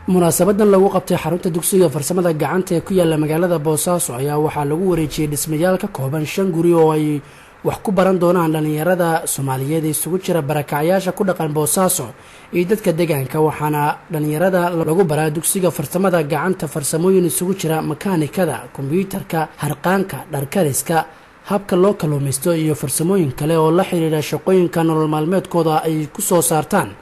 munaasabadan lagu qabtay xarunta dugsiga farsamada gacanta ee ku yaala magaalada Boosaaso ayaa waxaa lagu wareejiyay dhismayaal ka kooban 5 guri oo ay wax ku baran doonaan dhalinyarada Soomaaliyeed isugu jira barakacyaasha ku dhaqan Boosaaso iyo dadka deegaanka waxaana dhalinyarada lagu baraa dugsiga farsamada gacanta farsamooyin isugu jira makaanikada, kombiyuutarka, harqaanka, dharkariska, habka loo kalluumaysto iyo farsamooyin kale oo la xiriira shaqooyinka nolol maalmeedkooda ay ku soo saartaan.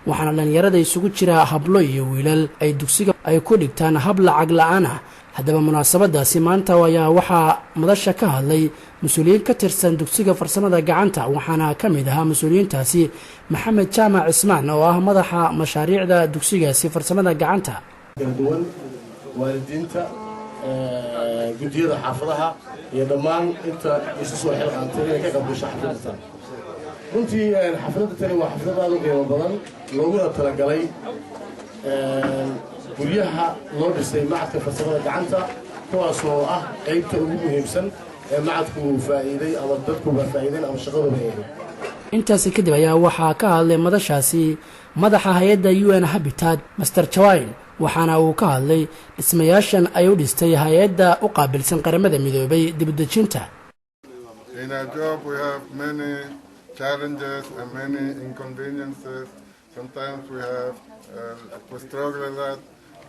waxaana dhalinyarada isugu jira hablo iyo wiilal ay dugsiga ay ku dhigtaan hab lacag la'aan ah. haddaba munaasabadaasi maanta ayaa waxaa madasha ka hadlay mas-uuliyiin ka tirsan dugsiga farsamada gacanta waxaana ka mid ahaa mas-uuliyiintaasi Maxamed Jaamac Ismaan oo ah madaxa mashaariicda dugsigaasi farsamada gacanta. duwan waalidiinta gudiyada xaafadaha iyo dhammaan inta isu soo xilqaantay inay ka qaybgasho xafladda. runtii xafladda tani waa xaflad aad u qiimo badan looguna talagalay guryaha loo dhisay macadka farsamada gacanta kuwaas oo ah qaybta ugu muhiimsan ee macadku faa'iiday ama dadku faa'iideen ama shaqadooda ay intaasi kadib ayaa waxaa ka hadlay madashaasi madaxa hay'adda UN Habitat Mr. Chawain waxaana uu ka hadlay dhismayaashan ay u dhistay hay'adda u qaabilsan qaramada midoobay dib u dejinta. In our job we have many challenges and many inconveniences. Sometimes we struggle a lot,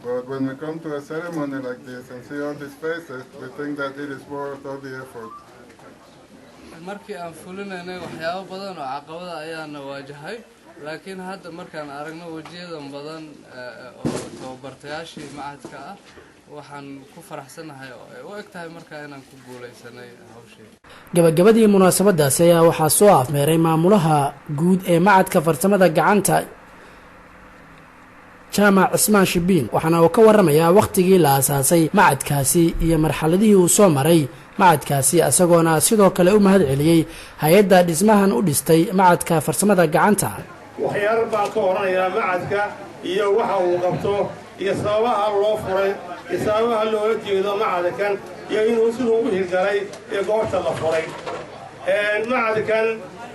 but when we come to a ceremony like this and see all these faces, we think that it is worth all the effort. markii aan fulinaynay waxyaabo badan oo caqabada ayaana waajahay laakiin hadda markaan aragno wajiyadan badan oo tababartayaashii macadka ah waxaan ku faraxsanahay oo ay u egtahay markaa inaan ku guuleysanay hawsheeda. gabagabadii munaasabadaasi ayaa waxaa soo afmeeray maamulaha guud ee macadka farsamada gacanta Jaamac Ismaan Shibiin waxaana uu ka waramayaa waqtigii la aasaasay macadkaasi iyo marxaladihii uu soo maray macadkaasi asagoona sidoo kale u mahad celiyay hay'adda dhismahan u dhistay macadka farsamada gacanta. waxyaalo baan ka oranayaa macadka iyo waxa uu qabto iyo sababaha loo furay iyo sababaha loola jeedo macadkan iyo inuu sidoo u hirgalay ee goobta la furay. macadkan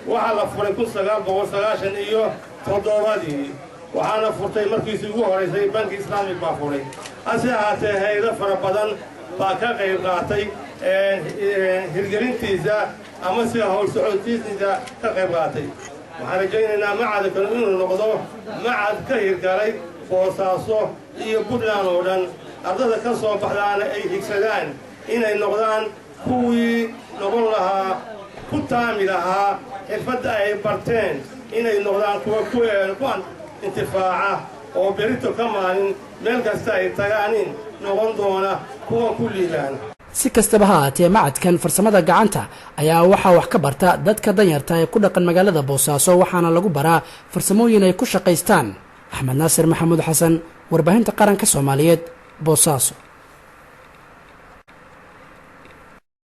waxa la furay 1997 waxaana furtay markiisii ugu horeysay banki islaamig baa furay. hase ahaatee hay'ado fara badan baa ka qayb qaatay hirgelintiisa ama si hawl socodkiisa ka qayb qaatay. waxaan rajaynaynaa macadkan inuu noqdo macad ka hirgalay Boosaaso iyo Puntland oo dhan ardada ka soo baxdaana ay higsadaan inay noqdaan kuwii noqon lahaa ku taami lahaa xirfadda ay barteen inay noqdaan kuwa intifaaca oo berito ka maalin meel kasta ay tagaanin noqon doona kuwa ku liibaan. si kastaba ha ahaatee macadkan farsamada gacanta ayaa waxaa wax ka barta dadka danyarta ee ku dhaqan magaalada Boosaaso waxaana lagu baraa farsamooyin ay ku shaqaystaan. Axmed Naasir Maxamuud Xasan, warbaahinta qaranka Soomaaliyeed, Boosaaso.